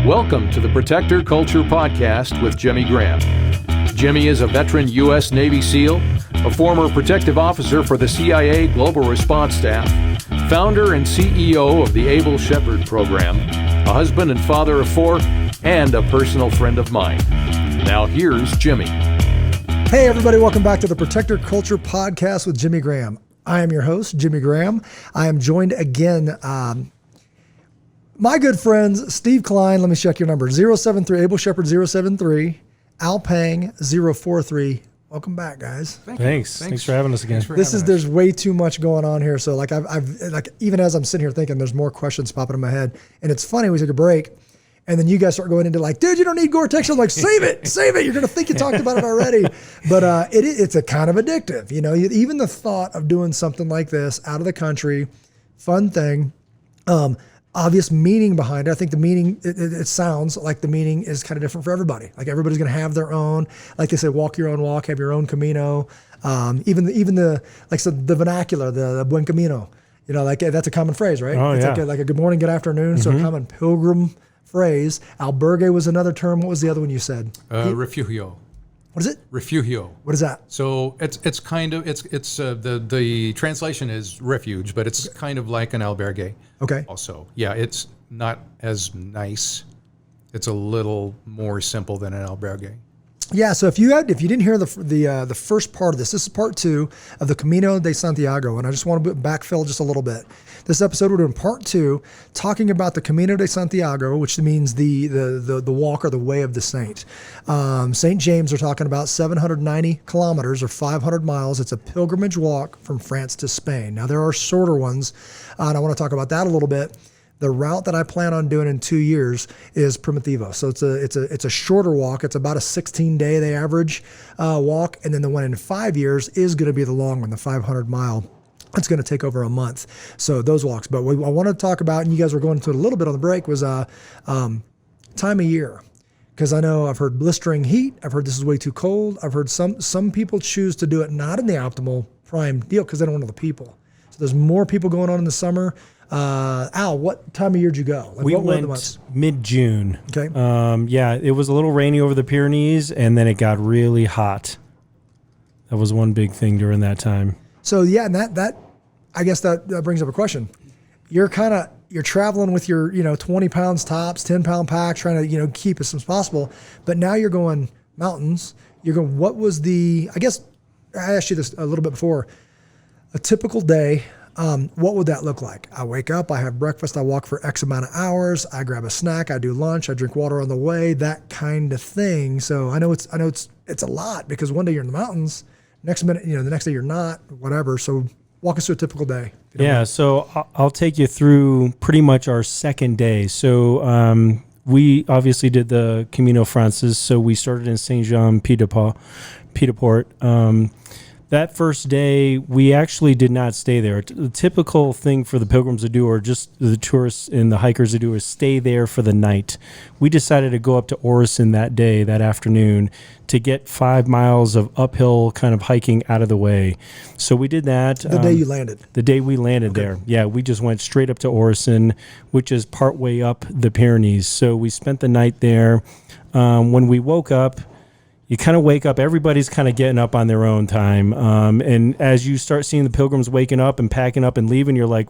Welcome to the Protector Culture Podcast with Jimmy Graham. Jimmy is a veteran U.S. Navy SEAL, a former protective officer for the CIA Global Response Staff, founder and CEO of the Able Shepherd Program, a husband and father of 4, and a personal friend of mine. Now here's Jimmy. Hey everybody, welcome back to the Protector Culture Podcast with Jimmy Graham. I am your host, Jimmy Graham. I am joined again, my good friends, Steve Klein, let me check your number, 073, Able Shepherd 073, Al Peng 043. Welcome back, guys. Thanks for having us again. There's way too much going on here. So like I've even as I'm sitting here thinking, there's more questions popping in my head. And it's funny, we took a break and then you guys start going into like, dude, you don't need Gore-Tex. I'm like, save it. You're going to think you talked about it already. But it's a kind of addictive. You know, even the thought of doing something like this out of the country, fun thing, obvious meaning behind it. I think the meaning, it sounds like the meaning is kind of different for everybody. Like everybody's going to have their own, like they say, walk your own walk, have your own Camino. Even the vernacular, the buen camino, you know, like that's a common phrase, right? Oh, it's yeah. like a good morning, good afternoon. Mm-hmm. So a common pilgrim phrase. Albergue was another term. What was the other one you said? Refugio. What is it? Refugio. What is that? So it's kind of the translation is refuge, but it's kind of like an albergue. Okay. Also, yeah, it's not as nice. It's a little more simple than an albergue. Yeah. So if you didn't hear the first part of this is part 2 of the Camino de Santiago, and I just want to backfill just a little bit. This episode we're doing part 2, talking about the Camino de Santiago, which means the walk or the way of the saint. St. James, we're talking about 790 kilometers or 500 miles. It's a pilgrimage walk from France to Spain. Now there are shorter ones, and I want to talk about that a little bit. The route that I plan on doing in 2 years is Primitivo. So it's a shorter walk. It's about a 16-day, they average walk. And then the one in 5 years is going to be the long one, the 500 mile. It's going to take over a month. So those walks. But what I want to talk about, and you guys were going into it a little bit on the break, was time of year. Because I know I've heard blistering heat. I've heard this is way too cold. I've heard some people choose to do it not in the optimal prime deal because they don't want the people. So there's more people going on in the summer. Al, what time of year did you go? We went mid-June. Okay. Yeah, it was a little rainy over the Pyrenees, and then it got really hot. That was one big thing during that time. So yeah, and that I guess that brings up a question. You're traveling with your 20 pounds tops, 10-pound pack, trying to keep as much as possible. But now you're going mountains. You're going. What was I guess I asked you this a little bit before. A typical day. What would that look like? I wake up, I have breakfast, I walk for X amount of hours, I grab a snack, I do lunch, I drink water on the way, that kind of thing. So I know it's a lot because one day you're in the mountains, next minute, the next day you're not, whatever. So walk us through a typical day. Yeah, so I'll take you through pretty much our second day. So we obviously did the Camino Frances, so we started in Saint-Jean-Pied-de-Port. That first day, we actually did not stay there. The typical thing for the pilgrims to do, or just the tourists and the hikers to do, is stay there for the night. We decided to go up to Orison that day, that afternoon, to get 5 miles of uphill kind of hiking out of the way. So we did that. The day you landed? The day we landed there. Yeah, we just went straight up to Orison, which is partway up the Pyrenees. So we spent the night there. When we woke up, you kind of wake up, everybody's kind of getting up on their own time. And as you start seeing the pilgrims waking up and packing up and leaving, you're like,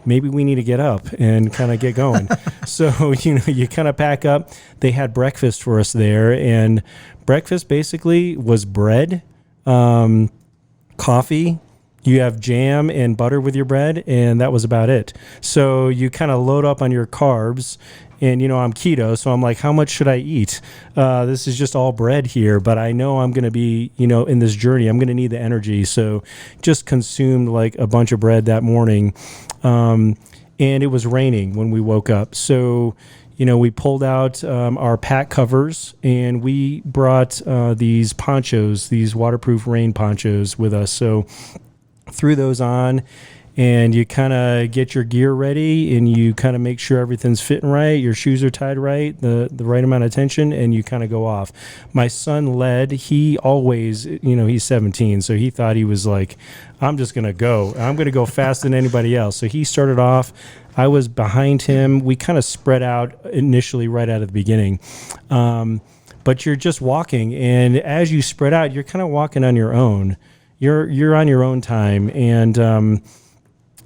maybe we need to get up and kind of get going. So, you kind of pack up. They had breakfast for us there. And breakfast basically was bread, coffee. You have jam and butter with your bread, and that was about it. So you kind of load up on your carbs. And, I'm keto, so I'm like, how much should I eat? This is just all bread here, but I know I'm going to be, in this journey, I'm going to need the energy. So just consumed like a bunch of bread that morning. And it was raining when we woke up. So, we pulled out our pack covers and we brought these ponchos, these waterproof rain ponchos with us. So threw those on. and you kind of get your gear ready, and you kind of make sure everything's fitting right, your shoes are tied right, the right amount of tension, and you kind of go off. My son led. He always, he's 17, so he thought he was like, I'm just going to go. I'm going to go faster than anybody else. So he started off. I was behind him. We kind of spread out initially right out of the beginning. But you're just walking, and as you spread out, you're kind of walking on your own. You're on your own time, and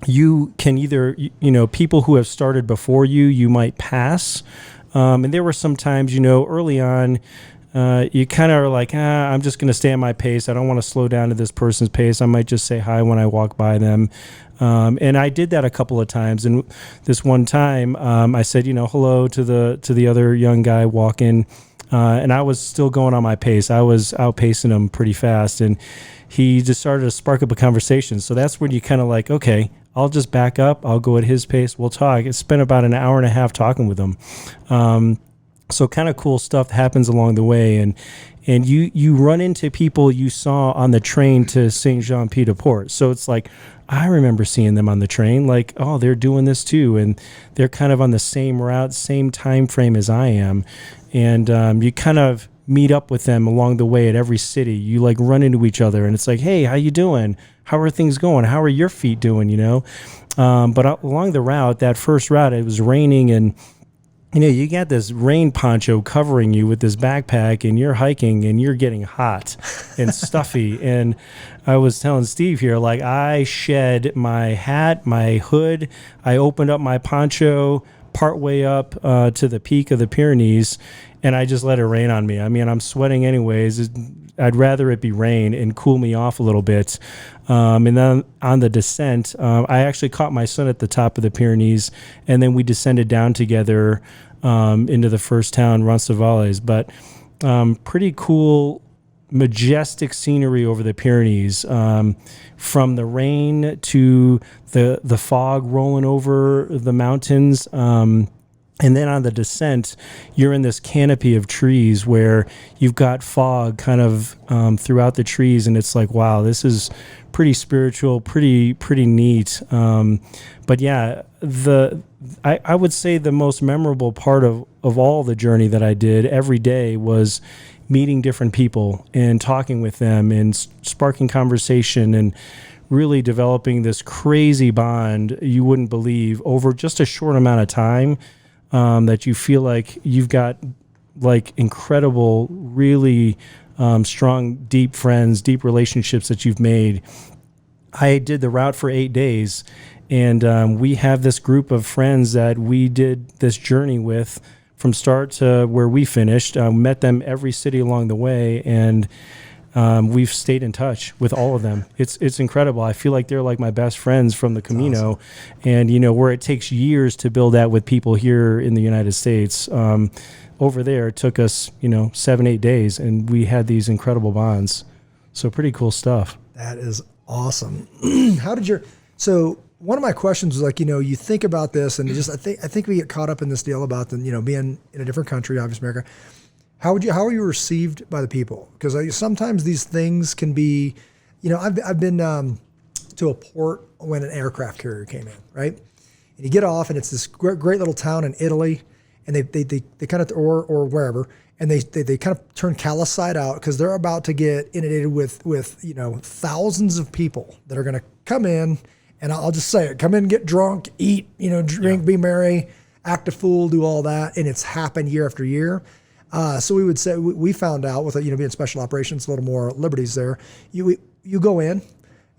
you can either, people who have started before you might pass. And there were some times, early on, you kind of are like, I'm just going to stay at my pace. I don't want to slow down to this person's pace. I might just say hi when I walk by them. And I did that a couple of times. And this one time, I said, hello to the other young guy walking. And I was still going on my pace. I was outpacing him pretty fast. And he just started to spark up a conversation. So that's when you kind of like, okay, I'll just back up. I'll go at his pace. We'll talk. I spent about an hour and a half talking with him. So kind of cool stuff happens along the way. And you run into people you saw on the train to Saint-Jean-Pied-de-Port. So it's like, I remember seeing them on the train, like, oh, they're doing this too. And they're kind of on the same route, same time frame as I am. And you kind of meet up with them along the way at every city. You like run into each other, and it's like, hey, how you doing? How are things going? How are your feet doing? But along the route, that first route, it was raining, and you got this rain poncho covering you with this backpack, and you're hiking, and you're getting hot and stuffy. And I was telling Steve here, like, I shed my hat, my hood. I opened up my poncho partway up to the peak of the Pyrenees, and I just let it rain on me. I mean, I'm sweating anyways. I'd rather it be rain and cool me off a little bit. And then on the descent, I actually caught my son at the top of the Pyrenees, and then we descended down together into the first town, Roncesvalles. But pretty cool, majestic scenery over the Pyrenees, from the rain to the fog rolling over the mountains. And then on the descent, you're in this canopy of trees where you've got fog kind of throughout the trees, and it's like, wow, this is pretty spiritual, pretty neat. But yeah, I would say the most memorable part of all the journey that I did every day was meeting different people and talking with them and sparking conversation and really developing this crazy bond you wouldn't believe over just a short amount of time. That you feel like you've got like incredible, really strong, deep friends, deep relationships that you've made. I did the route for 8 days, and we have this group of friends that we did this journey with from start to where we finished. Met them every city along the way, and we've stayed in touch with all of them. It's incredible. I feel like they're like my best friends from the Camino. Awesome. And, where it takes years to build that with people here in the United States, over there, it took us, 7-8 days, and we had these incredible bonds. So pretty cool stuff. That is awesome. So one of my questions was like, you think about this, and just, I think we get caught up in this deal about being in a different country, obviously America. How are you received by the people? Because sometimes these things can be, I've been to a port when an aircraft carrier came in, right? And you get off, and it's this great little town in Italy, and they kind of, or wherever, and they kind of turn callous side out because they're about to get inundated with thousands of people that are going to come in, and I'll just say it, come in, get drunk, eat, drink, be merry, act a fool, do all that, and it's happened year after year. So we would say, we found out with being special operations, a little more liberties there. You go in,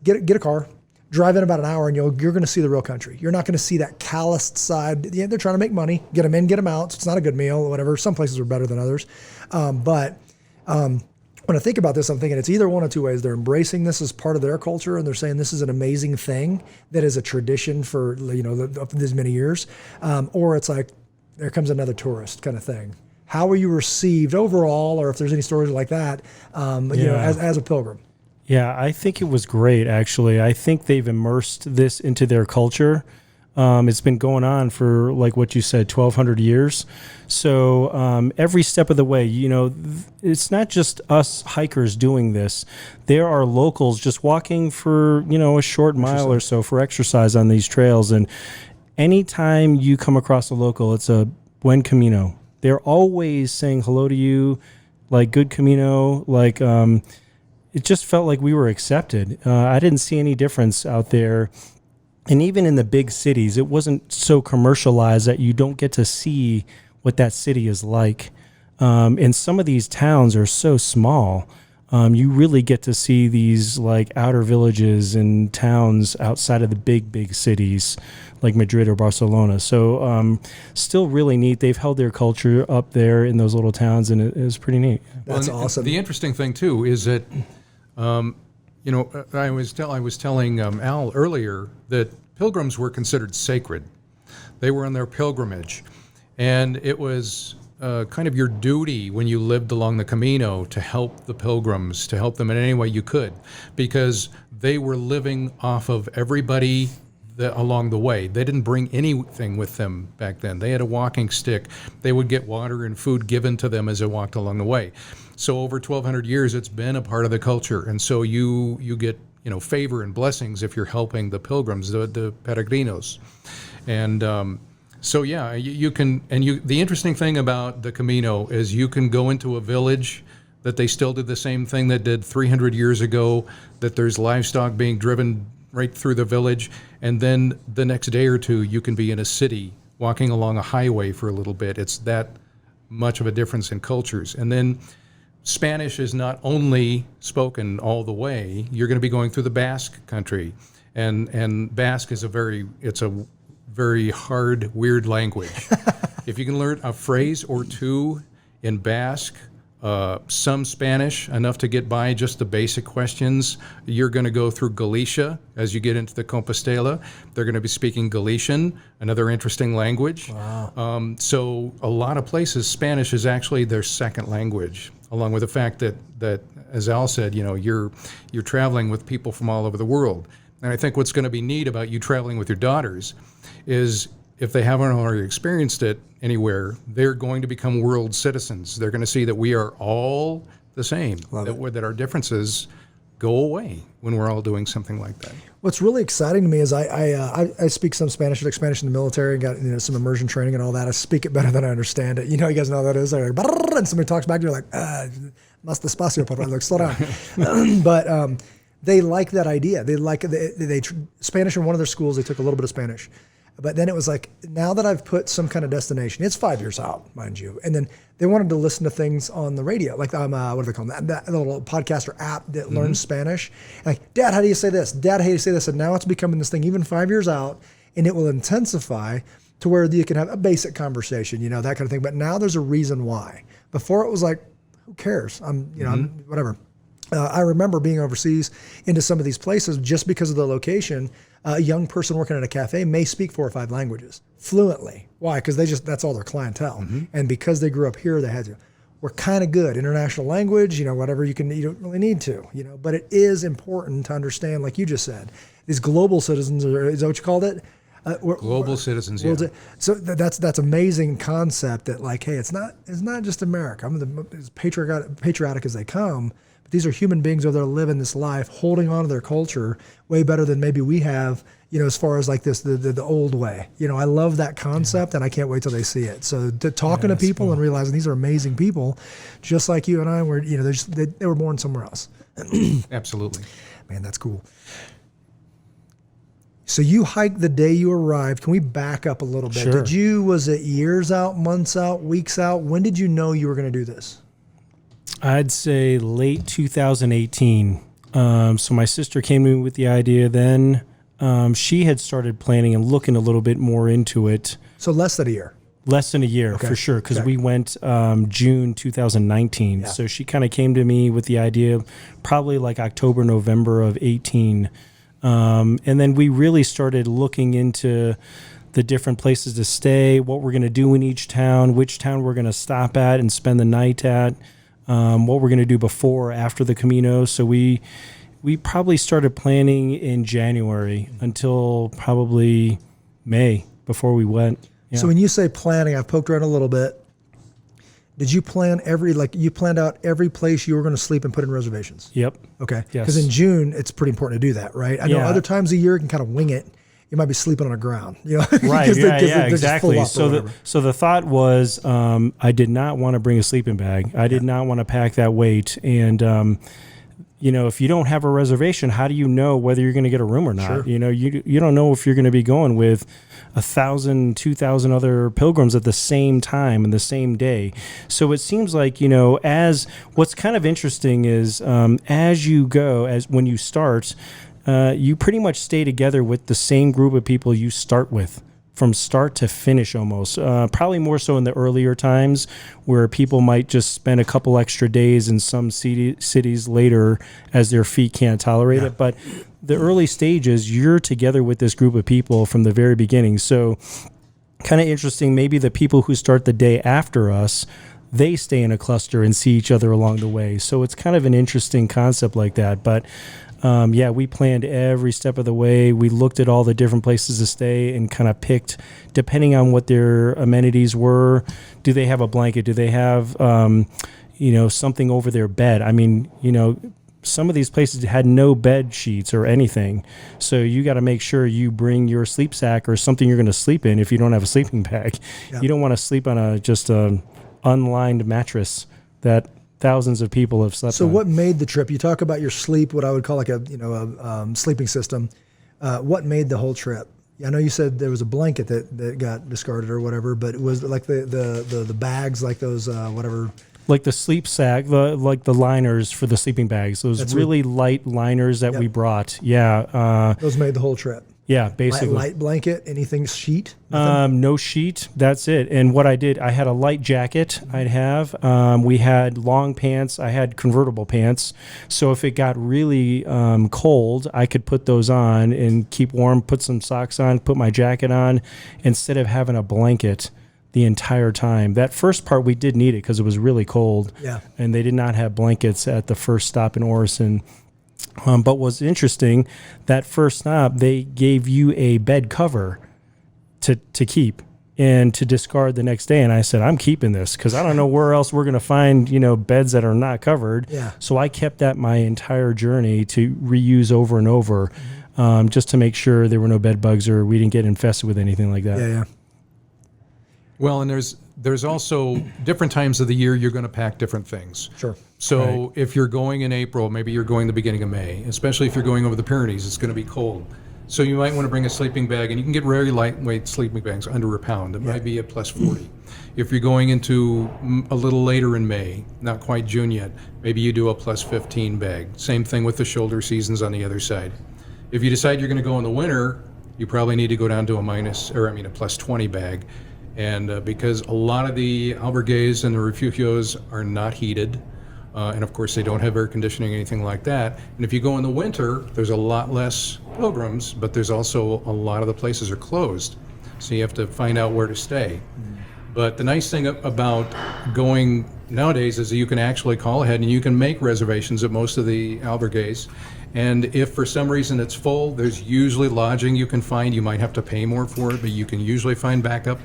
get a car, drive in about an hour, and you're going to see the real country. You're not going to see that calloused side. Yeah, they're trying to make money, get them in, get them out. So it's not a good meal or whatever. Some places are better than others. But when I think about this, I'm thinking it's either one of two ways. They're embracing this as part of their culture, and they're saying this is an amazing thing that is a tradition for these many years, or it's like there comes another tourist kind of thing. How were you received overall, or if there's any stories like that, as a pilgrim? Yeah, I think it was great, actually. I think they've immersed this into their culture. It's been going on for, like what you said, 1,200 years. So every step of the way, it's not just us hikers doing this. There are locals just walking for, a short mile or so for exercise on these trails. And anytime you come across a local, it's a buen camino. They're always saying hello to you, like good camino, like it just felt like we were accepted. I didn't see any difference out there. And even in the big cities, it wasn't so commercialized that you don't get to see what that city is like. And some of these towns are so small. You really get to see these like outer villages and towns outside of the big cities like Madrid or Barcelona. So still really neat. They've held their culture up there in those little towns, and it is pretty neat. That's awesome. The interesting thing, too, is that, I was telling Al earlier that pilgrims were considered sacred. They were on their pilgrimage. And it was kind of your duty when you lived along the Camino to help the pilgrims, to help them in any way you could, because they were living off of everybody along the way. They didn't bring anything with them back then. They had a walking stick. They would get water and food given to them as they walked along the way. So over 1,200 years, it's been a part of the culture. And so you get favor and blessings if you're helping the pilgrims, the peregrinos. And so yeah, you can, and the interesting thing about the Camino is you can go into a village that they still did the same thing that did 300 years ago, that there's livestock being driven right through the village, and then the next day or two you can be in a city walking along a highway for a little bit. It's that much of a difference in cultures. And then Spanish is not only spoken all the way, you're going to be going through the Basque country, and Basque is a very hard, weird language. If you can learn a phrase or two in Basque, some Spanish, enough to get by just the basic questions, you're going to go through Galicia as you get into the Compostela. They're going to be speaking Galician, another interesting language. Wow. So a lot of places, Spanish is actually their second language, along with the fact that as Al said, you're traveling with people from all over the world. And I think what's going to be neat about you traveling with your daughters is, if they haven't already experienced it anywhere, they're going to become world citizens. They're going to see that we are all the same, that our differences go away when we're all doing something like that. What's really exciting to me is I speak some Spanish. I took Spanish in the military and got some immersion training and all that. I speak it better than I understand it. You guys know how that is. They're like, and somebody talks back to you like, más despacio, por favor, like, slow down. But they like that idea. They like Spanish in one of their schools. They took a little bit of Spanish. But then it was like, now that I've put some kind of destination, it's 5 years out, mind you. And then they wanted to listen to things on the radio, like what do they call them? That little podcaster app that learns Spanish. And like, Dad, how do you say this? Dad, how do you say this? And now it's becoming this thing even 5 years out, and it will intensify to where you can have a basic conversation, that kind of thing. But now there's a reason why. Before it was like, who cares? I'm whatever. I remember being overseas into some of these places just because of the location. A young person working at a cafe may speak 4 or 5 languages fluently. Why? Because that's all their clientele. And because they grew up here, they had to. We're kind of good. International language, whatever you don't really need to, But it is important to understand, like you just said, these global citizens, is that what you called it? Global citizens, yeah. So that's amazing concept that, like, hey, it's not just America. I'm as patriotic as they come. These are human beings over there living this life, holding on to their culture way better than maybe we have, as far as like this, the old way. I love that concept, and I can't wait till they see it. So talking to people cool. And realizing these are amazing people, just like you and I were, they were born somewhere else. Absolutely. Man, that's cool. So you hiked the day you arrived. Can we back up a little bit? Sure. Was it years out, months out, weeks out? When did you know you were going to do this? I'd say late 2018. So my sister came to me with the idea then. She had started planning and looking a little bit more into it. So less than a year? Less than a year, okay. For sure, because we went June 2019. Yeah. So she kind of came to me with the idea probably like October, November of 18. And then we really started looking into the different places to stay, what we're going to do in each town, which town we're going to stop at and spend the night at. What we're going to do before or after the Camino. So we probably started planning in January until probably May before we went. Yeah. So when you say planning, I've poked around a little bit. Did you plan you planned out every place you were going to sleep and put in reservations? Yep. Okay. Yes. Because in June, it's pretty important to do that, right? I know other times of year you can kind of wing it. You might be sleeping on the ground, Right. they're Exactly. just full up So the thought was, I did not want to bring a sleeping bag. I did not want to pack that weight. And, if you don't have a reservation, how do you know whether you're going to get a room or not? Sure. You don't know if you're going to be going with 1,000, 2,000 other pilgrims at the same time and the same day. So it seems like, as what's kind of interesting is as you go, when you start, you pretty much stay together with the same group of people you start with from start to finish almost. Probably more so in the earlier times where people might just spend a couple extra days in some cities later as their feet can't tolerate it. But the early stages, you're together with this group of people from the very beginning. So kind of interesting, maybe the people who start the day after us, they stay in a cluster and see each other along the way. So it's kind of an interesting concept like that. But we planned every step of the way. We looked at all the different places to stay and kind of picked, depending on what their amenities were. Do they have a blanket? Do they have, something over their bed? I mean, some of these places had no bed sheets or anything. So you got to make sure you bring your sleep sack or something you're going to sleep in if you don't have a sleeping bag. Yeah. You don't want to sleep on just a unlined mattress that thousands of people have slept on. So what made the trip? You talk about your sleep, what I would call like a sleeping system. What made the whole trip? I know you said there was a blanket that got discarded or whatever, but it was like the bags, like those whatever. Like the sleep sack, like the liners for the sleeping bags. Those really light liners that we brought. Yeah. Those made the whole trip. Yeah, basically. Light blanket, anything sheet? No sheet. That's it. And what I did, I had a light jacket I'd have. We had long pants. I had convertible pants. So if it got really cold, I could put those on and keep warm, put some socks on, put my jacket on, instead of having a blanket the entire time. That first part, we did need it because it was really cold. Yeah. And they did not have blankets at the first stop in Orison. But what's interesting, that first stop, they gave you a bed cover to keep and to discard the next day. And I said, I'm keeping this because I don't know where else we're going to find, beds that are not covered. Yeah. So I kept that my entire journey to reuse over and over, just to make sure there were no bed bugs or we didn't get infested with anything like that. Yeah. Well, and there's also different times of the year you're going to pack different things. Sure. So if you're going in April, maybe you're going the beginning of May, especially if you're going over the Pyrenees, it's going to be cold. So you might want to bring a sleeping bag, and you can get very lightweight sleeping bags under a pound. It might be a plus 40. If you're going into a little later in May, not quite June yet, maybe you do a plus 15 bag. Same thing with the shoulder seasons on the other side. If you decide you're going to go in the winter, you probably need to go down to a plus 20 bag. And because a lot of the albergues and the refugios are not heated, and of course they don't have air conditioning or anything like that. And if you go in the winter, there's a lot less pilgrims, but there's also a lot of the places are closed. So you have to find out where to stay. But the nice thing about going nowadays is that you can actually call ahead and you can make reservations at most of the albergues. And if for some reason it's full, there's usually lodging you can find. You might have to pay more for it, but you can usually find backup.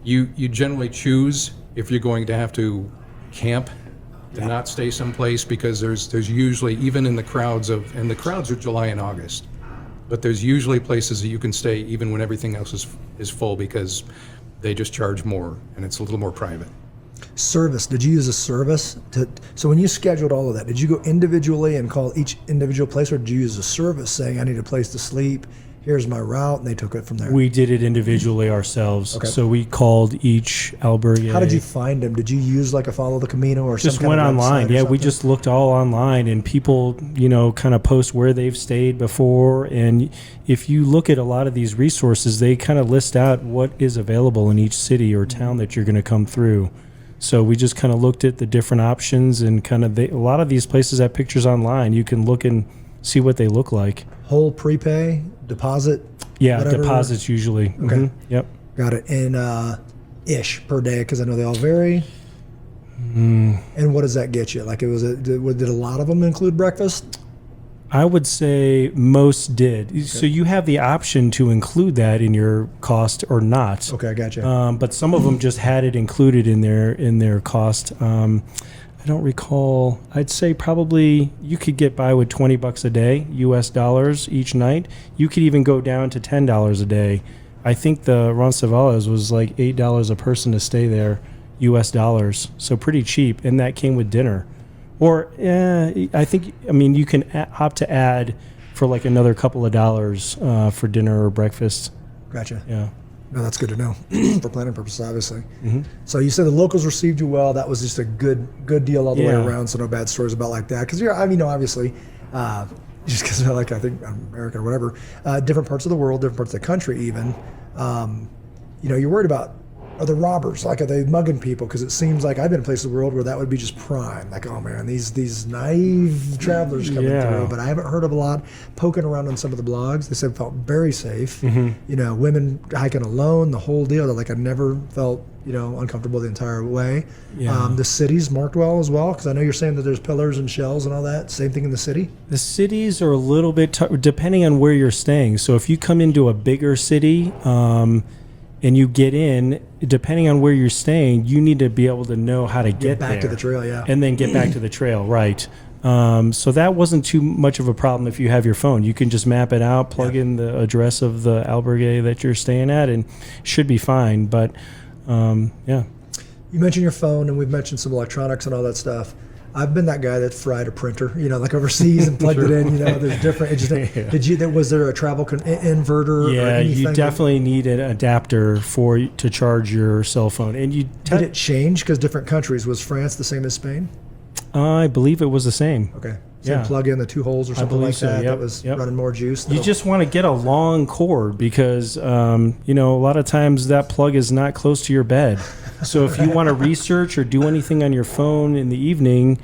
You generally choose if you're going to have to camp to not stay someplace, because there's usually, even in the crowds and the crowds are July and August, but there's usually places that you can stay even when everything else is full, because they just charge more and it's a little more private. Service. Did you use a service? So when you scheduled all of that, did you go individually and call each individual place, or did you use a service saying, I need a place to sleep, here's my route, and they took it from there? We did it individually ourselves. Okay. So we called each albergue. How did you find them? Did you use like a Follow the Camino or just some went kind of online? Yeah, we just looked all online, and people, kind of post where they've stayed before. And if you look at a lot of these resources, they kind of list out what is available in each city or town that you're going to come through. So we just kind of looked at the different options, and kind of a lot of these places have pictures online. You can look and see what they look like. Whole prepay, deposit? Yeah, whatever. Deposits usually. Okay. Mm-hmm. Yep. Got it. And ish per day, because I know they all vary. And what does that get you? Like, did a lot of them include breakfast? I would say most did. Okay. So you have the option to include that in your cost or not. Okay, I gotcha. But some of them just had it included in their cost. I don't recall. I'd say probably you could get by with $20 a day, US dollars each night. You could even go down to $10 a day. I think the Roncesvalles was like $8 a person to stay there, US dollars. So pretty cheap, and that came with dinner. Or I mean, you can opt to add for like another couple of dollars for dinner or breakfast. Gotcha. Yeah. No, that's good to know for planning purposes, obviously. Mm-hmm. So you said the locals received you well. That was just a good deal all the way around. So no bad stories about like that. Because obviously, just because like I think America or whatever, different parts of the world, different parts of the country, even, you're worried about. Are the robbers, like, are they mugging people? Because it seems like I've been in places of the world where that would be just prime. Like, oh man, these naive travelers coming through. But I haven't heard of a lot. Poking around on some of the blogs, they said it felt very safe. Mm-hmm. Women hiking alone, the whole deal. They're like, I never felt uncomfortable the entire way. Yeah. The cities marked well as well, because I know you're saying that there's pillars and shells and all that. Same thing in the city. The cities are a little bit depending on where you're staying. So if you come into a bigger city. And you get in, depending on where you're staying, you need to be able to know how to get back to the trail, yeah. And then get back to the trail, right. So that wasn't too much of a problem if you have your phone. You can just map it out, plug in the address of the albergue that you're staying at, and should be fine. But, yeah. You mentioned your phone, and we've mentioned some electronics and all that stuff. I've been that guy that fried a printer, like overseas and plugged it in. There's different. Was there a travel inverter? Yeah, or anything? You definitely need an adapter to charge your cell phone. And did it change because different countries? Was France the same as Spain? I believe it was the same. Okay. Same plug in the 2 holes or something like that. That was running more juice. You just want to get a long cord because a lot of times that plug is not close to your bed. So if you want to research or do anything on your phone in the evening,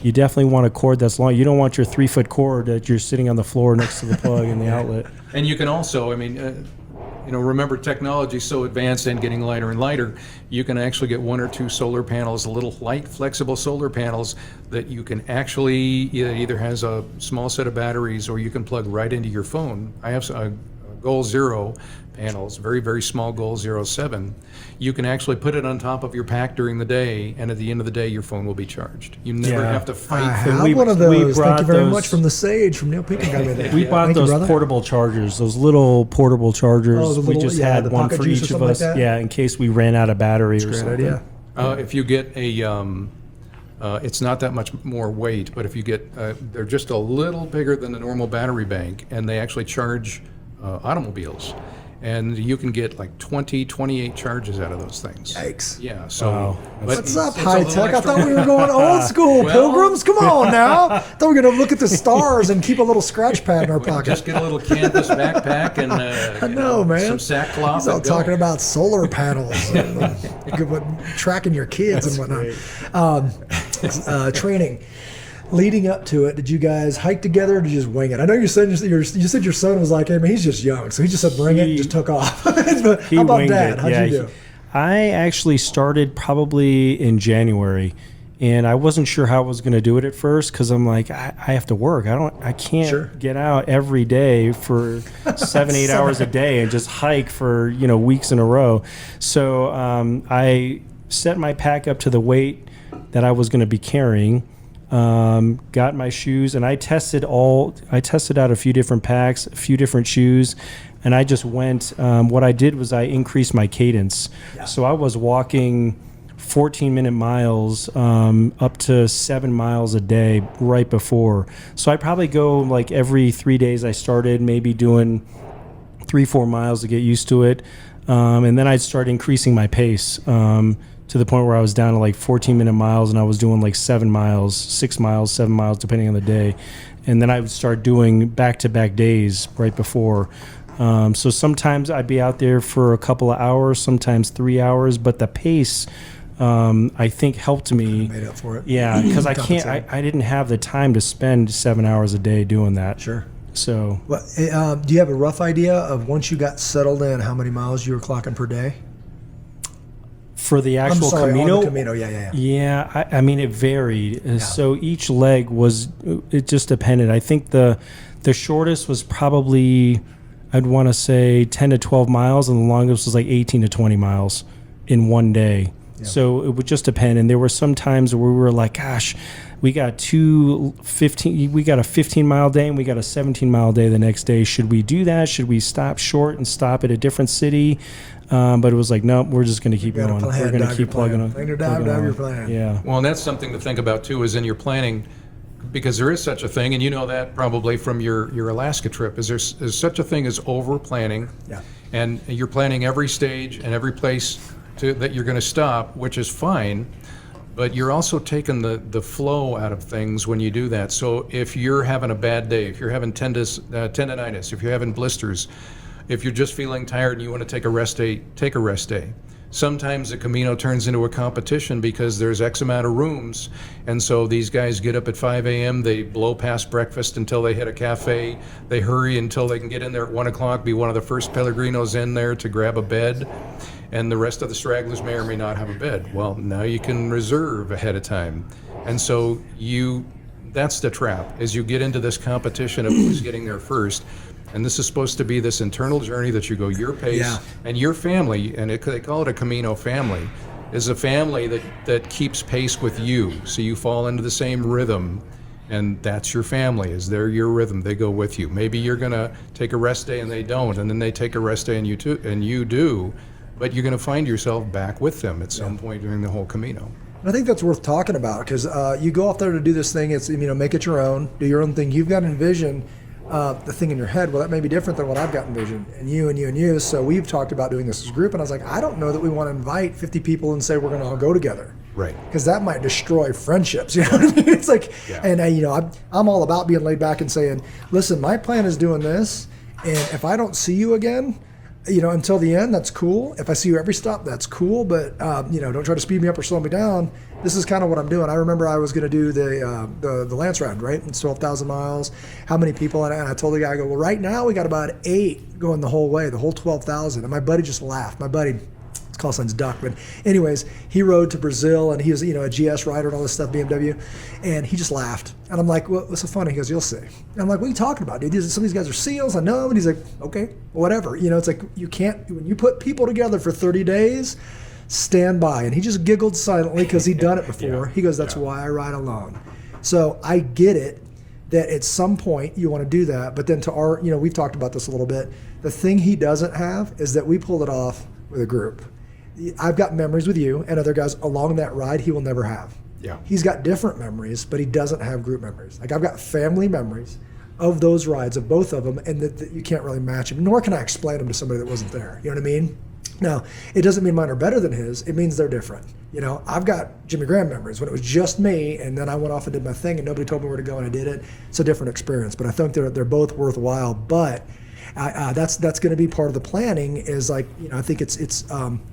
you definitely want a cord that's long. You don't want your 3-foot cord that you're sitting on the floor next to the plug in the outlet. And you can also, remember technology's so advanced and getting lighter and lighter, you can actually get 1 or 2 solar panels, little light, flexible solar panels that you can actually, either has a small set of batteries or you can plug right into your phone. I have a Goal Zero panels, very, very small Goal 07. You can actually put it on top of your pack during the day, and at the end of the day, your phone will be charged. You never have to fight. I have one of those. Thank you very much from the Sage, from Neil Peng. We bought those portable chargers, those little portable chargers. We just had one for each of us. In case we ran out of battery or something. Great idea. If you get it's not that much more weight, but if you get, they're just a little bigger than the normal battery bank, and they actually charge automobiles. And you can get like 28 charges out of those things. Yikes. Yeah, so... What's up, high tech? I thought we were going old school, pilgrims. Come on now. I thought we were going to look at the stars and keep a little scratch pad in our pocket. Just get a little canvas backpack and I know, man. Some sackcloth. He's all talking about solar panels and tracking your kids and whatnot. Training. Leading up to it, did you guys hike together or did you just wing it? I know you said your son was like, hey man, he's just young, so he just said bring it and just took off. But how about Dad? How'd you do? I actually started probably in January, and I wasn't sure how I was going to do it at first because I'm like, I have to work. I can't get out every day for 7-8 hours a day and just hike for weeks in a row. So I set my pack up to the weight that I was going to be carrying. Got my shoes, and I tested out a few different packs, a few different shoes, and I just went, what I did was I increased my cadence. Yeah. So I was walking 14-minute miles up to 7 miles a day right before. So I probably go like every 3 days. I started maybe doing 3-4 miles to get used to it, and then I'd start increasing my pace to the point where I was down to like 14-minute miles, and I was doing like 7 miles, 6 miles, 7 miles, depending on the day. And then I would start doing back-to-back days right before. So sometimes I'd be out there for a couple of hours, sometimes 3 hours, but the pace, I think, helped me. Made up for it. Yeah, because I didn't have the time to spend 7 hours a day doing that. Sure. So, well, do you have a rough idea of once you got settled in, how many miles you were clocking per day? For the I'm actual sorry, Camino, on the Camino, yeah. yeah, I mean it varied. So each leg it just depended. I think the shortest was probably, I'd want to say 10 to 12 miles, and the longest was like 18 to 20 miles in one day. Yeah. So it would just depend. And there were some times where we were like, gosh, we got we got a 15-mile day and we got a 17-mile day the next day. Should we do that? Should we stop short and stop at a different city? But it was like, nope, we're just going to keep going. We're going to keep plugging on. Dive your plan. Yeah. Well, and that's something to think about too, is in your planning, because there is such a thing, and you know that probably from your Alaska trip, is such a thing as over planning. Yeah. And you're planning every stage and every place that you're going to stop, which is fine, but you're also taking the flow out of things when you do that. So if you're having a bad day, if you're having tendonitis, if you're having blisters, if you're just feeling tired and you want to take a rest day, take a rest day. Sometimes the Camino turns into a competition because there's X amount of rooms, and so these guys get up at 5 a.m., they blow past breakfast until they hit a cafe, they hurry until they can get in there at 1 o'clock, be one of the first Pellegrinos in there to grab a bed, and the rest of the stragglers may or may not have a bed. Well, now you can reserve ahead of time. And so that's the trap, is you get into this competition of who's getting there first. And this is supposed to be this internal journey that you go your pace, and your family, and they call it a Camino family, is a family that keeps pace with you. So you fall into the same rhythm, and that's your family, is they're your rhythm. They go with you. Maybe you're going to take a rest day and they don't, and then they take a rest day and you do, but you're going to find yourself back with them at some point during the whole Camino. And I think that's worth talking about, because you go off there to do this thing. It's, make it your own, do your own thing. You've got to envision the thing in your head. Well, that may be different than what I've got envisioned, and you. So we've talked about doing this as a group, and I was like, I don't know that we want to invite 50 people and say we're going to all go together. Right. Because that might destroy friendships. You know what I mean? It's like, and I'm all about being laid back and saying, listen, my plan is doing this, and if I don't see you again, until the end, that's cool. If I see you every stop, that's cool. But don't try to speed me up or slow me down. This is kind of what I'm doing. I remember I was going to do the Lance round, right? It's 12,000 miles. How many people? And I told the guy, I go, well, right now we got about 8 going the whole way, the whole 12,000. And my buddy just laughed. My buddy, his call sign's Duck, but anyways, he rode to Brazil, and he was a GS rider and all this stuff, BMW, and he just laughed. And I'm like, well, what's so funny? He goes, you'll see. And I'm like, what are you talking about, dude? Some of these guys are SEALs. I know. And he's like, okay, whatever. It's like, you can't, when you put people together for 30 days, stand by. And he just giggled silently because he'd done it before. He goes, that's why I ride alone. So I get it that at some point you want to do that. But then we've talked about this a little bit. The thing he doesn't have is that we pulled it off with a group. I've got memories with you and other guys along that ride he will never have. Yeah. He's got different memories, but he doesn't have group memories. Like, I've got family memories of those rides, of both of them, and that you can't really match them, nor can I explain them to somebody that wasn't there. You know what I mean? Now, it doesn't mean mine are better than his. It means they're different. I've got Jimmy Graham memories when it was just me, and then I went off and did my thing, and nobody told me where to go, and I did it. It's a different experience, but I think they're both worthwhile. But that's going to be part of the planning. Is like, I think it's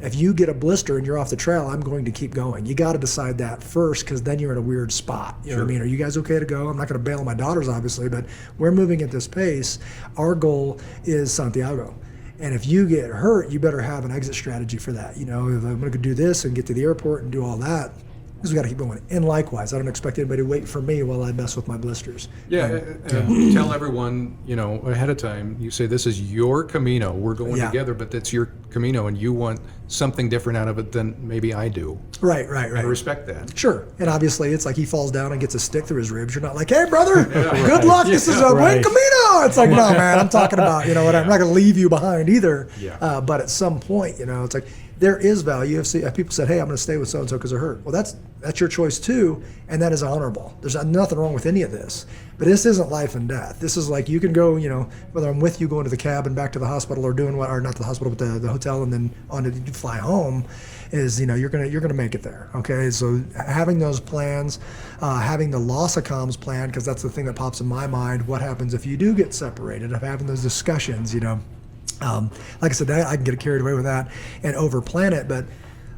if you get a blister and you're off the trail, I'm going to keep going. You got to decide that first, because then you're in a weird spot. You know what I mean? Are you guys okay to go? I'm not going to bail on my daughters, obviously, but we're moving at this pace. Our goal is Santiago. And if you get hurt, you better have an exit strategy for that. If I'm going to go do this and get to the airport and do all that, because we got to keep going. And likewise, I don't expect anybody to wait for me while I mess with my blisters. Tell everyone, ahead of time. You say, this is your Camino. We're going together, but that's your Camino, and you want something different out of it than maybe I do. Right. I respect that. Sure. And obviously, it's like he falls down and gets a stick through his ribs. You're not like, hey, brother, good luck. This is a buen Camino. It's like, no, man, I'm talking about, I'm not going to leave you behind either. Yeah. But at some point, it's like, there is value. If people said, hey, I'm going to stay with so-and-so because they're hurt. Well, that's your choice too, and that is honorable. There's nothing wrong with any of this. But this isn't life and death. This is like, you can go, whether I'm with you going to the cab and back to the hospital, or doing what, or not the hospital, but the hotel, and then on to fly home, is, you're gonna make it there. Okay, so having those plans, having the loss of comms plan, because that's the thing that pops in my mind. What happens if you do get separated? Of having those discussions, like I said, I can get carried away with that and over plan it, but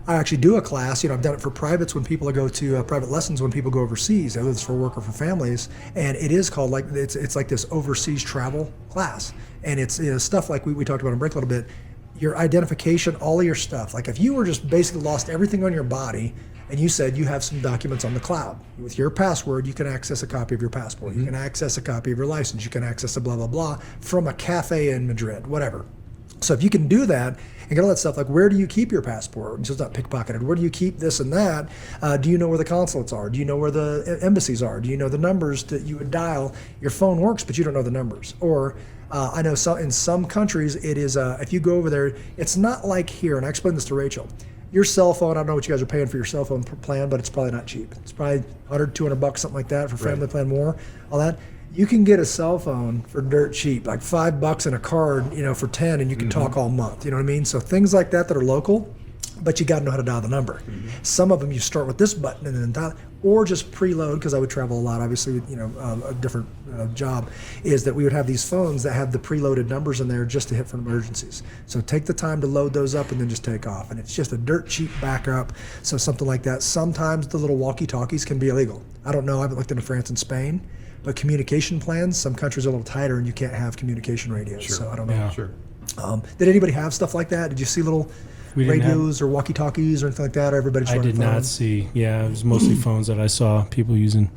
I actually do a class. I've done it for privates when people go to private lessons when people go overseas, whether it's for work or for families, and it is called it's like this overseas travel class, and it's stuff like we talked about in break a little bit. your identification, all of your stuff. Like if you were just basically lost everything on your body and you said you have some documents on the cloud, with your password, you can access a copy of your passport. You can access a copy of your license. You can access a blah, blah, blah from a cafe in Madrid, whatever. So if you can do that and get all that stuff, like where do you keep your passport? So it's not pickpocketed. Where do you keep this and that? Do you know where the consulates are? Do you know where the embassies are? Do you know the numbers that you would dial? Your phone works, but you don't know the numbers. Or I know in some countries it is, if you go over there, it's not like here, and I explained this to Rachel. Your cell phone, I don't know what you guys are paying for your cell phone plan, but it's probably not cheap. It's probably $100, $200, something like that for family plan, more, all that. You can get a cell phone for dirt cheap, like $5 and a card, for 10, and you can talk all month. You know what I mean? So things like that are local, but you got to know how to dial the number. Some of them you start with this button and then dial, or just preload, because I would travel a lot, obviously, a different job, is that we would have these phones that have the preloaded numbers in there just to hit for emergencies. So take the time to load those up and then just take off. And it's just a dirt cheap backup. So something like that. Sometimes the little walkie-talkies can be illegal. I don't know. I haven't looked into France and Spain. But communication plans, some countries are a little tighter and you can't have communication radios. Sure. So I don't know. Yeah. Sure. Did anybody have stuff like that? Did you see little radios or walkie-talkies or anything like that? Or everybody just I running did not phones? see. Yeah, it was mostly phones that I saw people using.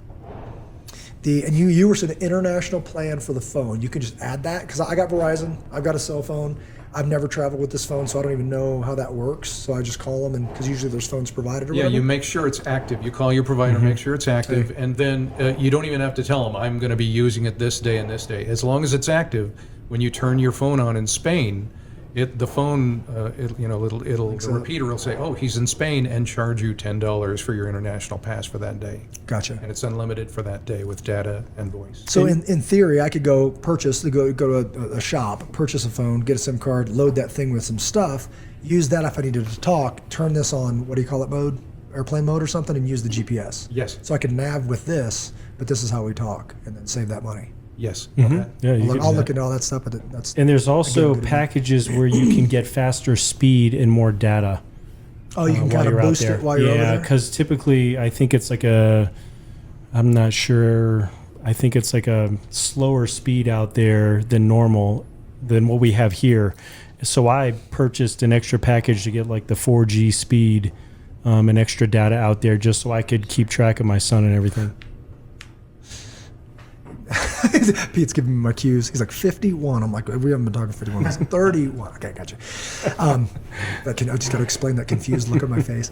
And you were saying an international plan for the phone. You can just add that, because I got Verizon. I've got a cell phone. I've never traveled with this phone, so I don't even know how that works. So I just call them, and because usually there's phones provided or Yeah, whatever. you make sure it's active. You call your provider, make sure it's active, and then you don't even have to tell them, I'm going to be using it this day and this day. As long as it's active, when you turn your phone on in Spain, the repeater will say, oh, he's in Spain, and charge you $10 for your international pass for that day. Gotcha. And it's unlimited for that day with data and voice. So in theory, I could go go to a shop, purchase a phone, get a SIM card, load that thing with some stuff, use that if I needed to talk, turn this on, what do you call it, mode? Airplane mode or something, and use the GPS. Yes. So I can nav with this, but this is how we talk, and then save that money. Yes. Yeah, I'll look into all that stuff, but that's... And there's also good packages where you can get faster speed and more data. Oh, you can while kind of you're out boost there. it while you're over Yeah, there? because typically I think it's like I'm not sure, I think it's like a slower speed out there than normal, than what we have here. So I purchased an extra package to get like the 4G speed and extra data out there just so I could keep track of my son and everything. Pete's giving me my cues. He's like, 51. I'm like, we haven't been talking 51. He's 31. Okay, gotcha. I just got to explain that confused look on my face.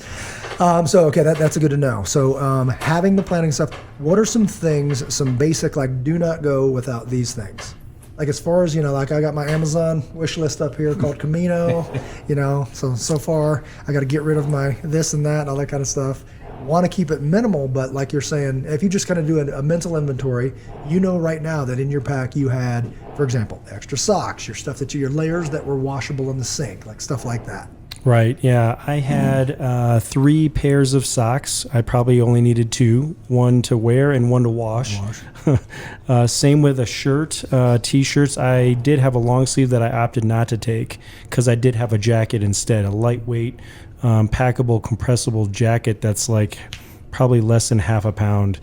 Okay, that's a good to know. So having the planning stuff, what are some things, some basic, like, do not go without these things? Like as far as, like I got my Amazon wish list up here called Camino, so far I got to get rid of my this and that and all that kind of stuff. Want to keep it minimal, but like you're saying, if you just kind of do a mental inventory, right now that in your pack you had, for example, extra socks, your layers that were washable in the sink, like stuff like that. Right. Yeah. I had 3 pairs of socks. I probably only needed 2, one to wear and one to wash. Same with a shirt, T-shirts. I did have a long sleeve that I opted not to take because I did have a jacket instead, a lightweight, packable, compressible jacket that's like probably less than half a pound.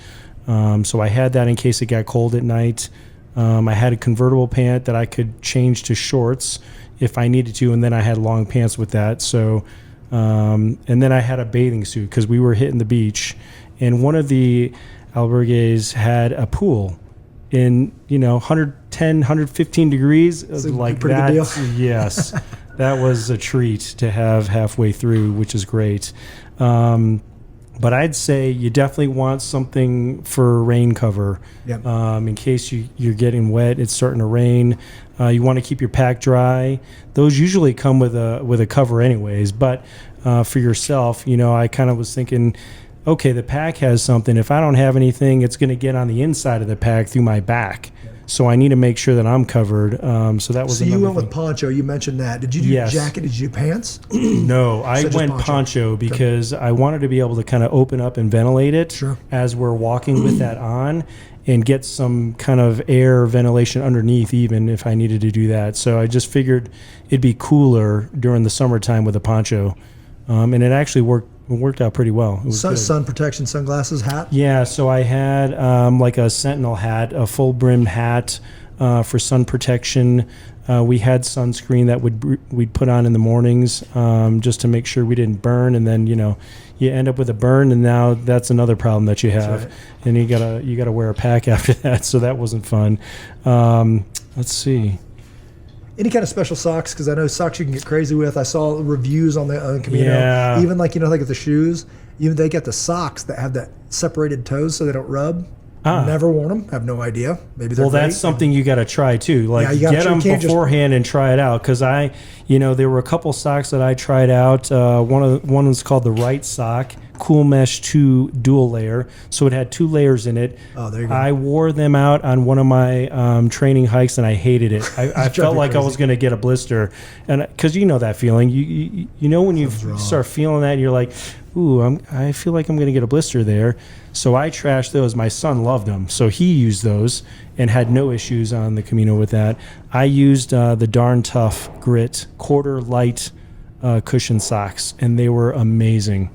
So I had that in case it got cold at night. I had a convertible pant that I could change to shorts if I needed to, and then I had long pants with that. So, and then I had a bathing suit because we were hitting the beach, and one of the albergues had a pool in 110, 115 degrees, It's like pretty that. good deal. Yes, that was a treat to have halfway through, which is great. But I'd say you definitely want something for rain cover. Yep. In case you're getting wet, it's starting to rain. You want to keep your pack dry. Those usually come with a cover anyways. But for yourself, I kind of was thinking, okay, the pack has something. If I don't have anything, it's going to get on the inside of the pack through my back. So I need to make sure that I'm covered. So that was. So you went thing. with poncho. You mentioned that. Did you do jacket? Did you do pants? No, I So just went poncho because I wanted to be able to kind of open up and ventilate it as we're walking with that on, and get some kind of air ventilation underneath, even if I needed to do that. So I just figured it'd be cooler during the summertime with a poncho, and it actually worked out pretty well. It was good. Sun protection, sunglasses, hat. Yeah, so I had like a sentinel hat, a full brim hat, for sun protection. We had sunscreen that we'd put on in the mornings just to make sure we didn't burn, and then you end up with a burn, and now that's another problem that you have, right. and you gotta wear a pack after that. So that wasn't fun. Let's see. Any kind of special socks? Because I know socks you can get crazy with. I saw reviews on the Camino. Yeah. Even like the shoes. Even they get the socks that have that separated toes so they don't rub. Never worn them. Have no idea. Maybe they're well, that's great. something you got to try too. Like you gotta get try. them You can't beforehand and try it out. Because there were a couple socks that I tried out. One was called the Right Sock, Cool Mesh 2 dual layer. So it had 2 layers in it. Oh, there you go. I wore them out on one of my training hikes, and I hated it. I felt like I was going to get a blister, and because you know that feeling. You know when you start feeling that, and you're like, ooh, I feel like I'm going to get a blister there. So I trashed those. My son loved them, so he used those and had no issues on the Camino with that. I used the Darn Tough Grit quarter light cushion socks, and they were amazing.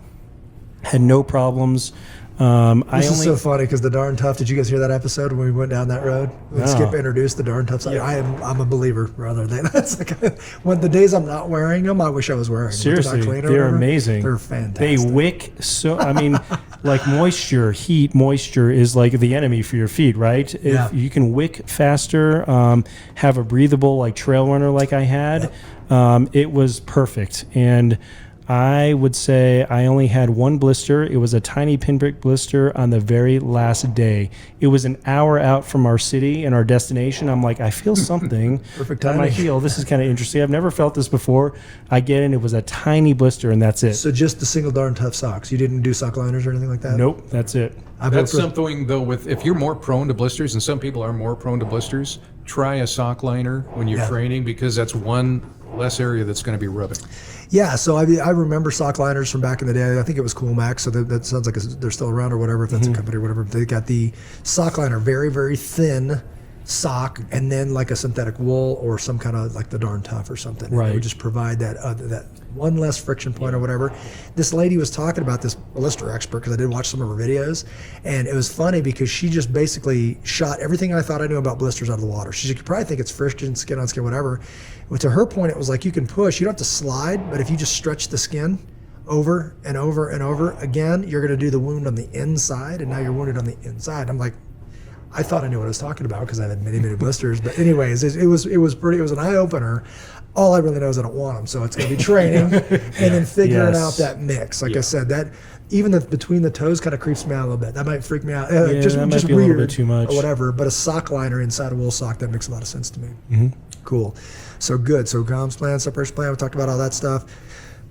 Had no problems. This is so funny because the Darn Tough. Did you guys hear that episode when we went down that road? When Skip introduced the Darn Tough. Yeah. I'm a believer, rather than that's like when the days I'm not wearing them, I wish I was wearing them. Seriously, they're amazing. They're fantastic. They wick so. I mean, like moisture is like the enemy for your feet, right? If you can wick faster, have a breathable like trail runner like I had, it was perfect. And I would say I only had one blister. It was a tiny pinprick blister on the very last day. It was an hour out from our city and our destination. I'm like, I feel something Perfect on my timing. heel. This is kind of interesting. I've never felt this before. I get in. It was a tiny blister, and that's it. So just the single Darn Tough socks. You didn't do sock liners or anything like that? Nope, that's it. That's something, though, if you're more prone to blisters, and some people are more prone to blisters, try a sock liner when you're training, because that's one less area that's going to be rubbing. Yeah, so I remember sock liners from back in the day. I think it was Cool Max, so that sounds like they're still around or whatever, if that's a company or whatever. They got the sock liner, very, very thin sock, and then like a synthetic wool or some kind of like the Darn Tough or something. Right. It would just provide that one less friction point or whatever. This lady was talking about this blister expert, because I did watch some of her videos, and it was funny because she just basically shot everything I thought I knew about blisters out of the water. She said, you probably think it's friction, skin on skin, whatever. But to her point, it was like you can push. You don't have to slide, but if you just stretch the skin over and over and over again, you're going to do the wound on the inside, and now you're wounded on the inside. I'm like, I thought I knew what I was talking about because I had many, many blisters. But anyways, it was an eye opener. All I really know is I don't want them, so it's going to be training and then figuring out that mix. Like I said, that even between the toes kind of creeps me out a little bit. That might freak me out. Just that might just be weird a little bit too much or whatever. But a sock liner inside a wool sock, that makes a lot of sense to me. Mm-hmm. Cool. So good. So comms plan, separation plan. We talked about all that stuff.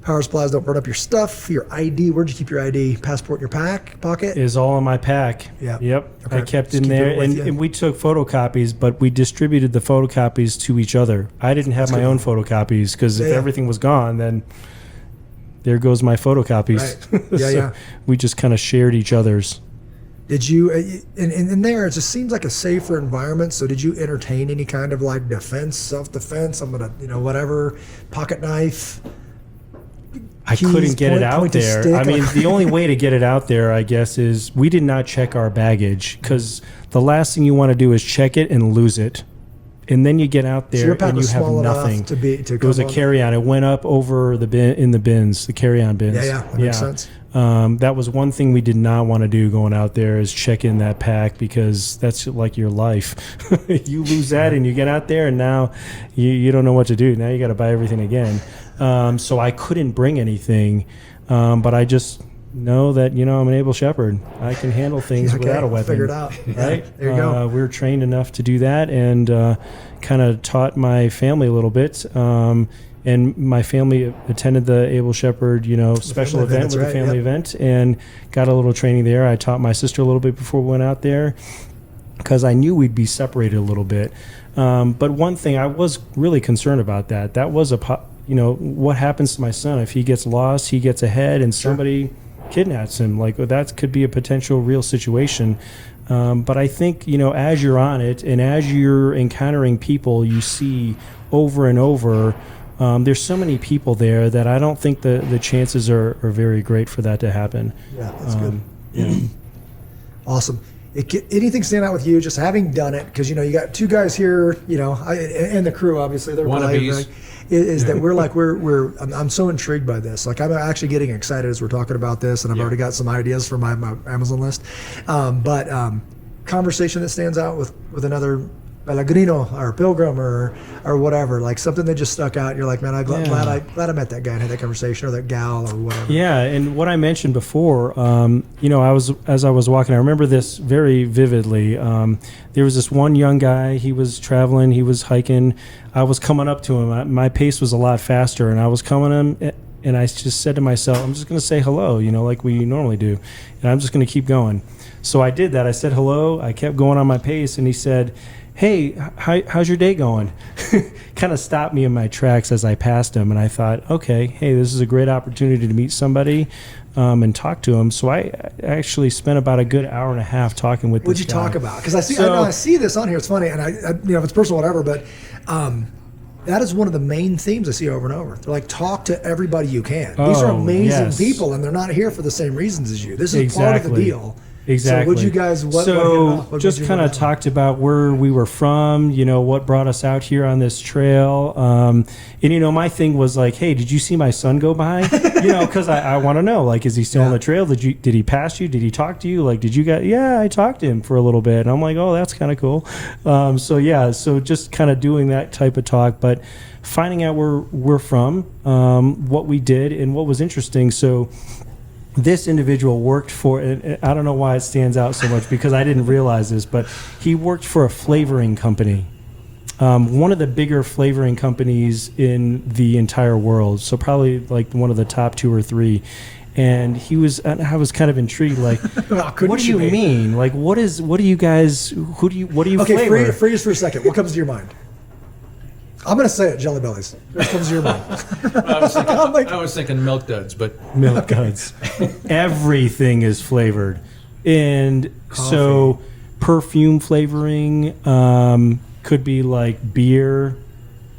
Power supplies don't burn up your stuff. Your ID. Where'd you keep your ID? Passport in your pocket? Is all in my pack. Yeah. Yep. Okay. I kept Just in keep there, it with you. and we took photocopies, but we distributed the photocopies to each other. I didn't have my own photocopies because if everything was gone, then there goes my photocopies. Right. Yeah, We just kind of shared each other's. Did you, in there, it just seems like a safer environment. So did you entertain any kind of like defense, self-defense? I'm going to, whatever, pocket knife? I couldn't get it out there. Stick, I mean, the only way to get it out there, I guess, is we did not check our baggage, because the last thing you want to do is check it and lose it. And then you get out there and you have nothing. It was a carry-on. It went up over the bin in the bins, the carry-on bins. Yeah, that makes sense. That was one thing we did not want to do going out there, is check in that pack, because that's like your life. You lose that and you get out there, and now you don't know what to do. Now you got to buy everything again. So I couldn't bring anything, but I just know that I'm an able shepherd. I can handle things without a weapon. Figure it out. Right? There you go. We were trained enough to do that, and kind of taught my family a little bit. And my family attended the Able Shepherd, special event with the family event, and got a little training there. I taught my sister a little bit before we went out there, because I knew we'd be separated a little bit. But one thing I was really concerned about that was what happens to my son if he gets lost, he gets ahead, and somebody kidnaps him. Like, that could be a potential real situation. But I think, as you're on it and as you're encountering people you see over and over, there's so many people there that I don't think the chances are very great for that to happen. Yeah, that's good. Yeah. Awesome. Anything stand out with you, just having done it? Because, you got two guys here, and the crew, obviously. They're Wannabes. That I'm so intrigued by this. Like, I'm actually getting excited as we're talking about this, and I've already got some ideas for my Amazon list. Conversation that stands out with another Pellegrino or pilgrim or whatever, like something that just stuck out. You're like, man, I'm glad I met that guy and had that conversation, or that gal or whatever. Yeah, and what I mentioned before, as I was walking, I remember this very vividly. There was this one young guy. He was traveling. He was hiking. I was coming up to him. My pace was a lot faster, and I was coming him, and I just said to myself, I'm just going to say hello, like we normally do, and I'm just going to keep going. So I did that. I said hello. I kept going on my pace, and he said, hey, how's your day going? Kind of stopped me in my tracks as I passed him, and I thought, okay, hey, this is a great opportunity to meet somebody and talk to him. So I actually spent about a good hour and a half talking with this guy. What'd you talk about? Because I see this on here. It's funny, and I if it's personal, whatever, but that is one of the main themes I see over and over. They're like, talk to everybody you can. These are amazing people, and they're not here for the same reasons as you. This is part of the deal. Exactly. So what'd you guys, just kind of talked about where we were from, what brought us out here on this trail. And, my thing was like, hey, did you see my son go by? Because I want to know, like, is he still on the trail? Did he pass you? Did he talk to you? Like, did you guys? Yeah, I talked to him for a little bit. And I'm like, oh, that's kind of cool. So just kind of doing that type of talk, but finding out where we're from, what we did, and what was interesting. So this individual worked for, and I don't know why it stands out so much because I didn't realize this, but he worked for a flavoring company, one of the bigger flavoring companies in the entire world. So probably like one of the top 2 or 3. And I was kind of intrigued, like, what do you mean? Like, what do you guys, what do you flavor? Okay, freeze for a second. What comes to your mind? I'm going to say it, Jelly Bellies. What comes to your mind? I was thinking Milk Duds, but... Milk Duds. Everything is flavored. And so perfume flavoring could be like beer,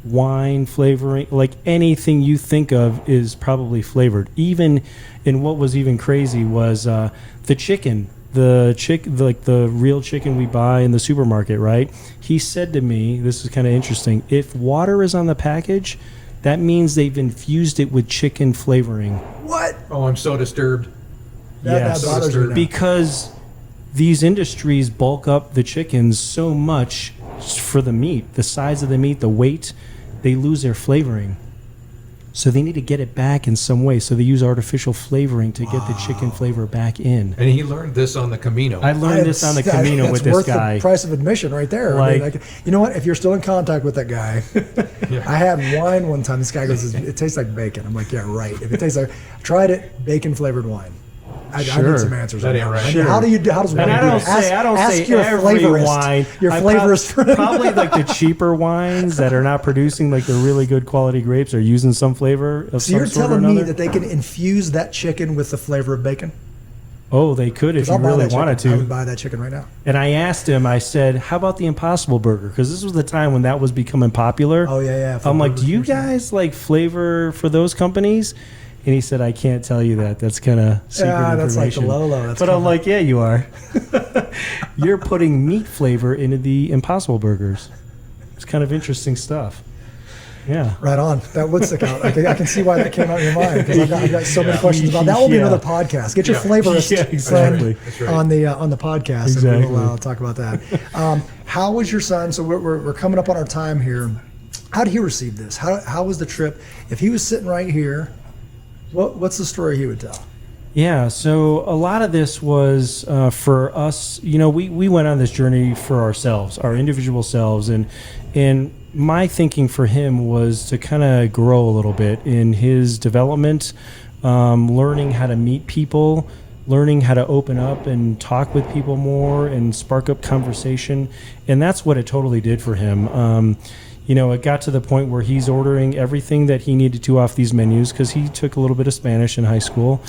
wine flavoring. Like anything you think of is probably flavored. Even, and what was even crazy was the chicken. Like the real chicken we buy in the supermarket, right? He said to me, this is kind of interesting, if water is on the package, that means they've infused it with chicken flavoring. What? Oh, I'm so disturbed. That bothers me now. Because these industries bulk up the chickens so much for the meat, the size of the meat, the weight, they lose their flavoring. So they need to get it back in some way. So they use artificial flavoring to get the chicken flavor back in. And he learned this on the Camino. I learned this on the Camino with this guy. It's worth the price of admission right there. Like, you know what? If you're still in contact with that guy, I had wine one time. This guy goes, it tastes like bacon. I'm like, yeah, right. If it tastes like, tried it, bacon flavored wine. I need some answers. That ain't right. Sure. How does wine? And I don't say your every flavorist, wine. Your flavorist, probably like the cheaper wines that are not producing like the really good quality grapes are using some flavor of so some you're sort or telling another. me that they can infuse that chicken with the flavor of bacon? Oh, they could if you really wanted to. I would buy that chicken right now. And I asked him, I said, how about the Impossible Burger? Because this was the time when that was becoming popular. Oh, yeah. I'm like, do you guys like flavor for those companies? And he said, I can't tell you that. That's kind of secret information. That's like the low. But I'm like, yeah, you are. You're putting meat flavor into the Impossible Burgers. It's kind of interesting stuff. Yeah. Right on. That would stick out. I can see why that came out in your mind because I've got so many questions about that. Will be another podcast. Get your flavorist friend on the podcast, Exactly. and we'll talk about that. How was your son? So we're coming up on our time here. How did he receive this? How was the trip? If he was sitting right here, what's the story he would tell? Yeah, so a lot of this was for us. We went on this journey for ourselves, our individual selves, and my thinking for him was to kind of grow a little bit in his development, learning how to meet people, learning how to open up and talk with people more and spark up conversation, and that's what it totally did for him. It got to the point where he's ordering everything that he needed to off these menus because he took a little bit of Spanish in high school.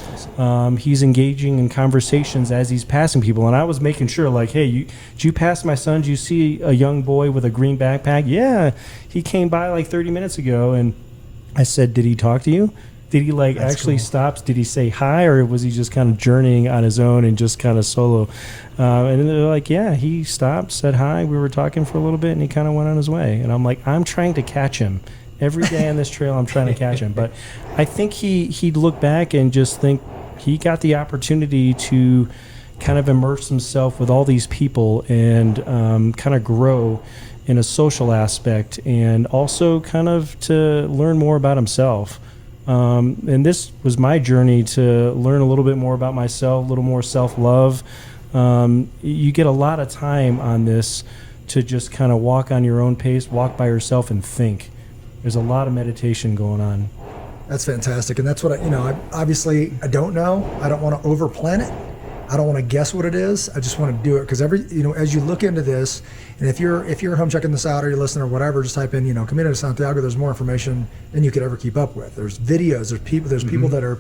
He's engaging in conversations as he's passing people. And I was making sure, like, hey, did you pass my son? Did you see a young boy with a green backpack? Yeah, he came by like 30 minutes ago. And I said, did he talk to you? Did he actually stop? Did he say hi, or was he just kind of journeying on his own and just kind of solo? And they're like, yeah, he stopped, said hi. We were talking for a little bit, and he kind of went on his way. And I'm like, I'm trying to catch him. Every day on this trail, I'm trying to catch him. But I think he'd look back and just think he got the opportunity to kind of immerse himself with all these people and kind of grow in a social aspect, and also kind of to learn more about himself. And this was my journey to learn a little bit more about myself, a little more self-love. You get a lot of time on this to just kind of walk on your own pace, walk by yourself, and think. There's a lot of meditation going on. That's fantastic. And that's what obviously I don't know. I don't want to overplan it. I don't want to guess what it is. I just want to do it, because as you look into this, and if you're at home checking this out, or you're listening or whatever, just type in, Camino de Santiago. There's more information than you could ever keep up with. There's videos. There's people that are.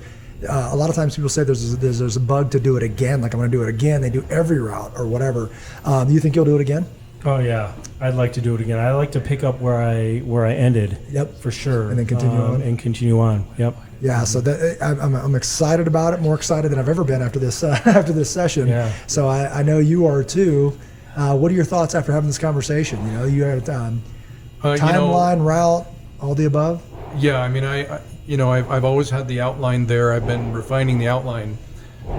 A lot of times people say there's a bug to do it again. Like, I'm going to do it again. They do every route or whatever. Do you think you'll do it again? Oh yeah, I'd like to do it again. I like to pick up where I ended. Yep, for sure, and then continue on. Yep. Yeah, so I'm excited about it. More excited than I've ever been after this session. Yeah. So I know you are too. What are your thoughts after having this conversation? You had a timeline, route, all the above. Yeah, I mean, I've always had the outline there. I've been refining the outline,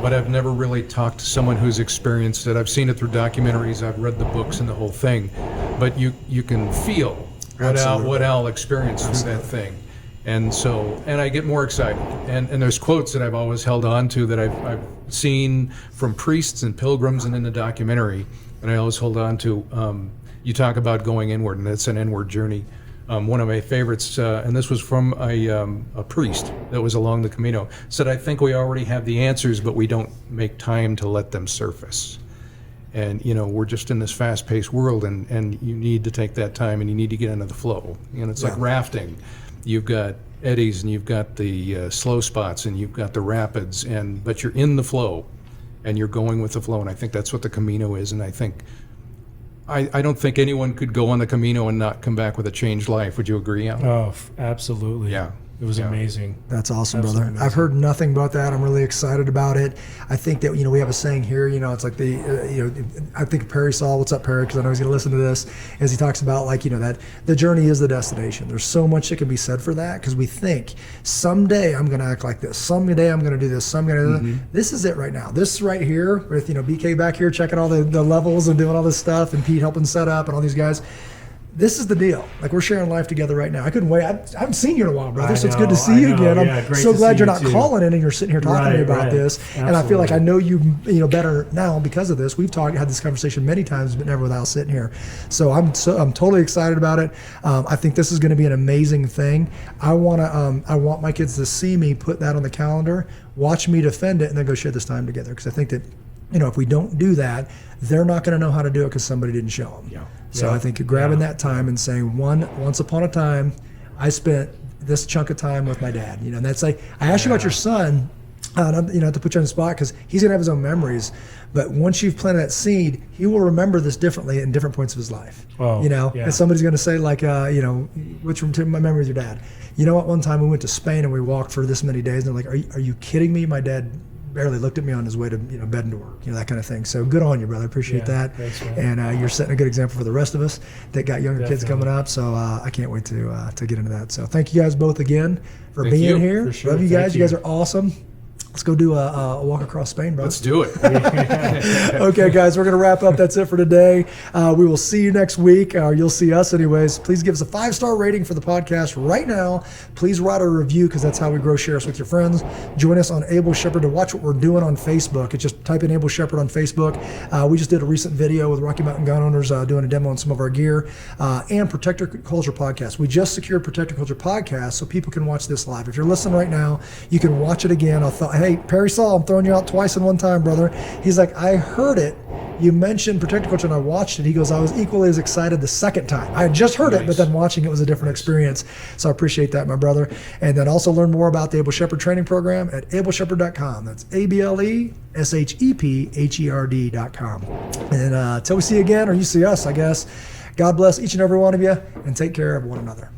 but I've never really talked to someone who's experienced it. I've seen it through documentaries, I've read the books and the whole thing, but you can feel what Al experienced through that thing. And I get more excited. And there's quotes that I've always held on to that I've seen from priests and pilgrims and in the documentary, and I always hold on to. You talk about going inward, and it's an inward journey. One of my favorites, and this was from a priest that was along the Camino, said, I think we already have the answers, but we don't make time to let them surface. And, we're just in this fast-paced world, and you need to take that time, and you need to get into the flow. It's like rafting. You've got eddies, and you've got the slow spots, and you've got the rapids, but you're in the flow, and you're going with the flow, and I think that's what the Camino is. And I don't think anyone could go on the Camino and not come back with a changed life. Would you agree, Alan? Oh, absolutely. Yeah. It was amazing. That's awesome, Absolutely brother. amazing. I've heard nothing about that. I'm really excited about it. I think that, we have a saying here, it's like I think Perry Saul, what's up, Perry? Because I know he's going to listen to this, as he talks about that the journey is the destination. There's so much that can be said for that, because we think someday I'm going to act like this. Someday I'm going to do this. This is it right now. This right here with, BK back here checking all the levels and doing all this stuff, and Pete helping set up, and all these guys. This is the deal. Like, we're sharing life together right now. I couldn't wait. I haven't seen you in a while, brother. So it's good to see you again. I'm so glad you're not calling in and you're sitting here talking to me about this. Absolutely. And I feel like I know you better now because of this. We've had this conversation many times, but never without sitting here. So I'm totally excited about it. I think this is going to be an amazing thing. I want my kids to see me put that on the calendar, watch me defend it, and then go share this time together. Because I think that if we don't do that, they're not going to know how to do it because somebody didn't show them. Yeah. So I think grabbing that time and saying, once upon a time, I spent this chunk of time with my dad. And that's like, I asked you about your son, not to put you on the spot, because he's going to have his own memories. But once you've planted that seed, he will remember this differently in different points of his life. And somebody's going to say, like, which from my memory of your dad. You know what? One time we went to Spain and we walked for this many days, and they're like, are you kidding me? My dad barely looked at me on his way to bed and to work, that kind of thing. So good on you, brother. Appreciate that. Thanks, and you're setting a good example for the rest of us that got younger kids coming up. So I can't wait to get into that. So thank you guys both again for being here. For sure. Love you guys. You guys are awesome. Let's go do a walk across Spain, bro. Let's do it. Okay, guys, we're going to wrap up. That's it for today. We will see you next week. You'll see us anyways. Please give us a 5-star rating for the podcast right now. Please write a review, because that's how we grow. Share us with your friends. Join us on Able Shepherd to watch what we're doing on Facebook. It's just type in Able Shepherd on Facebook. We just did a recent video with Rocky Mountain Gun Owners doing a demo on some of our gear. And Protector Culture Podcast. We just secured Protector Culture Podcast so people can watch this live. If you're listening right now, you can watch it again. Hey, Perry Saul, I'm throwing you out twice in one time, brother. He's like, I heard it. You mentioned Protector Culture and I watched it. He goes, I was equally as excited the second time. I had just heard it, but then watching it was a different experience. So I appreciate that, my brother. And then also learn more about the Able Shepherd training program at ableshepherd.com. That's ABLESHEPHERD.com. And until we see you again, or you see us, I guess, God bless each and every one of you, and take care of one another.